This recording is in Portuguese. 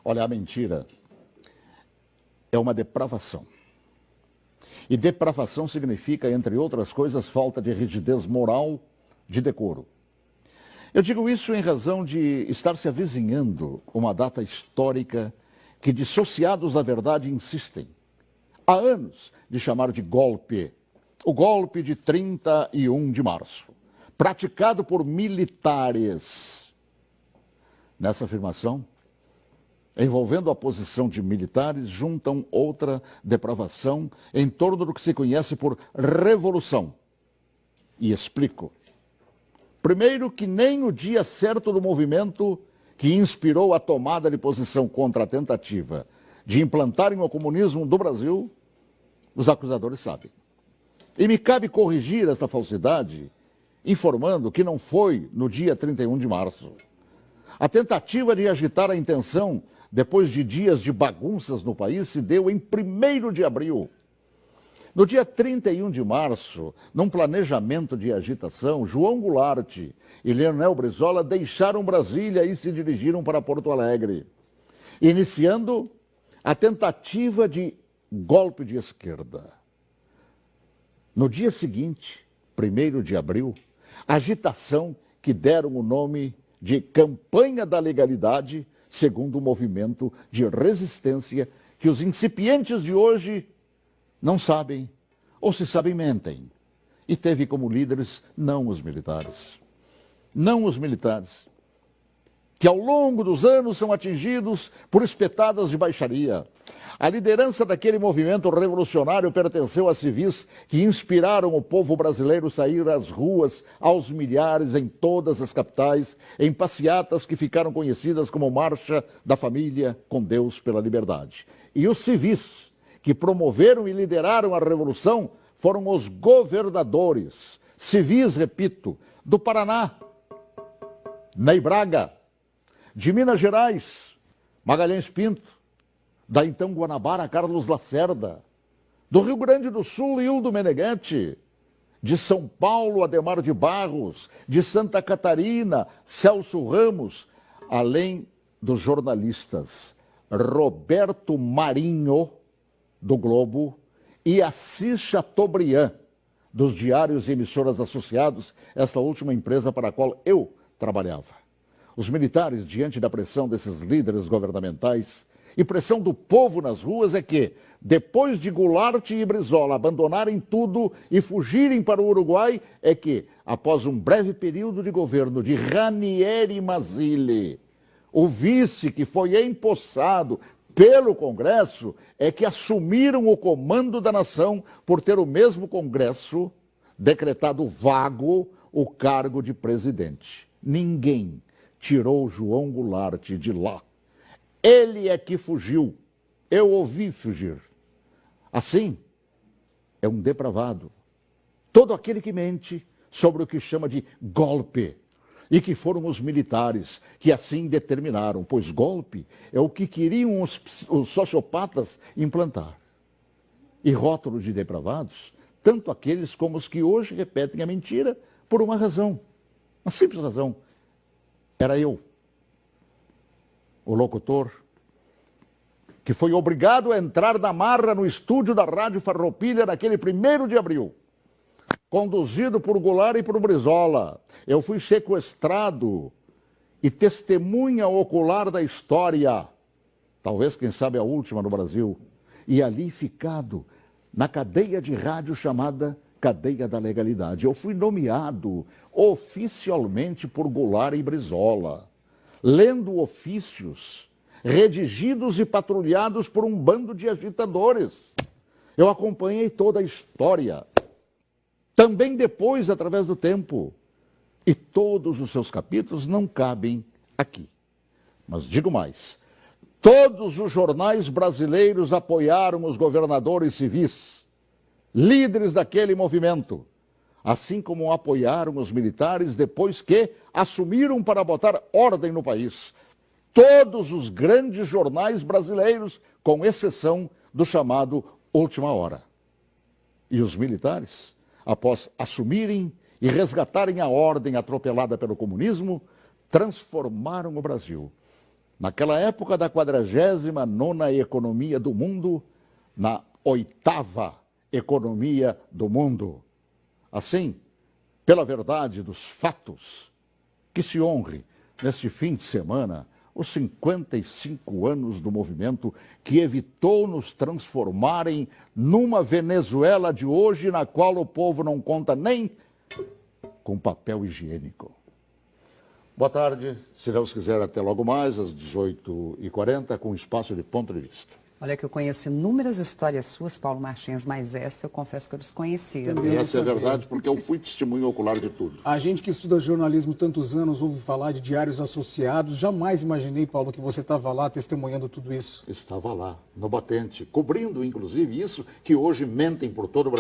Olha, a mentira é uma depravação. E depravação significa, entre outras coisas, falta de rigidez moral, de decoro. Eu digo isso em razão de estar se avizinhando uma data histórica que dissociados da verdade insistem, há anos, de chamar de golpe. O golpe de 31 de março, praticado por militares. Nessa afirmação, envolvendo a posição de militares, juntam outra depravação em torno do que se conhece por revolução. E explico. Primeiro, que nem o dia certo do movimento que inspirou a tomada de posição contra a tentativa de implantarem o comunismo do Brasil, os acusadores sabem. E me cabe corrigir esta falsidade, informando que não foi no dia 31 de março. A tentativa de agitar a intenção, depois de dias de bagunças no país, se deu em 1º de abril. No dia 31 de março, num planejamento de agitação, João Goulart e Leonel Brizola deixaram Brasília e se dirigiram para Porto Alegre, iniciando a tentativa de golpe de esquerda. No dia seguinte, 1º de abril, agitação que deram o nome de Campanha da Legalidade, segundo o movimento de resistência que os incipientes de hoje não sabem, ou se sabem, mentem. E teve como líderes não os militares. Não os militares, que ao longo dos anos são atingidos por espetadas de baixaria. A liderança daquele movimento revolucionário pertenceu a civis que inspiraram o povo brasileiro a sair às ruas aos milhares em todas as capitais, em passeatas que ficaram conhecidas como Marcha da Família com Deus pela Liberdade. E os civis que promoveram e lideraram a revolução foram os governadores, civis, repito, do Paraná, Ney Braga, de Minas Gerais, Magalhães Pinto, da então Guanabara, Carlos Lacerda, do Rio Grande do Sul, Hildo Meneghetti, de São Paulo, Adhemar de Barros, de Santa Catarina, Celso Ramos, além dos jornalistas Roberto Marinho, do Globo, e Assis Chateaubriand, dos diários e emissoras associados, esta última empresa para a qual eu trabalhava. Os militares, diante da pressão desses líderes governamentais e pressão do povo nas ruas, é que, depois de Goulart e Brizola abandonarem tudo e fugirem para o Uruguai, é que, após um breve período de governo de Ranieri Mazzilli, o vice que foi empossado pelo Congresso, é que assumiram o comando da nação por ter o mesmo Congresso decretado vago o cargo de presidente. Ninguém tirou João Goulart de lá. Ele é que fugiu. Eu ouvi fugir. Assim, é um depravado. Todo aquele que mente sobre o que chama de golpe. E que foram os militares que assim determinaram, pois golpe é o que queriam os sociopatas implantar. E rótulo de depravados, tanto aqueles como os que hoje repetem a mentira por uma razão, uma simples razão. Era eu, o locutor, que foi obrigado a entrar na marra no estúdio da Rádio Farroupilha naquele 1º de abril. Conduzido por Goulart e por Brizola. Eu fui sequestrado e testemunha ocular da história, talvez, quem sabe, a última no Brasil, e ali ficado na cadeia de rádio chamada Cadeia da Legalidade. Eu fui nomeado oficialmente por Goulart e Brizola, lendo ofícios redigidos e patrulhados por um bando de agitadores. Eu acompanhei toda a história, também depois, através do tempo. E todos os seus capítulos não cabem aqui. Mas digo mais, todos os jornais brasileiros apoiaram os governadores civis, líderes daquele movimento, assim como apoiaram os militares depois que assumiram para botar ordem no país. Todos os grandes jornais brasileiros, com exceção do chamado Última Hora. E os militares, após assumirem e resgatarem a ordem atropelada pelo comunismo, transformaram o Brasil naquela época da 49ª economia do mundo, na 8ª economia do mundo. Assim, pela verdade dos fatos, que se honre neste fim de semana os 55 anos do movimento que evitou nos transformarem numa Venezuela de hoje, na qual o povo não conta nem com papel higiênico. Boa tarde, se Deus quiser, até logo mais, às 18h40, com espaço de ponto de vista. Olha que eu conheço inúmeras histórias suas, Paulo Martins, mas essa eu confesso que eu desconhecia. E essa é verdade, porque eu fui testemunho ocular de tudo. A gente que estuda jornalismo tantos anos ouve falar de diários associados. Jamais imaginei, Paulo, que você estava lá testemunhando tudo isso. Estava lá, no batente, cobrindo, inclusive, isso que hoje mentem por todo o Brasil.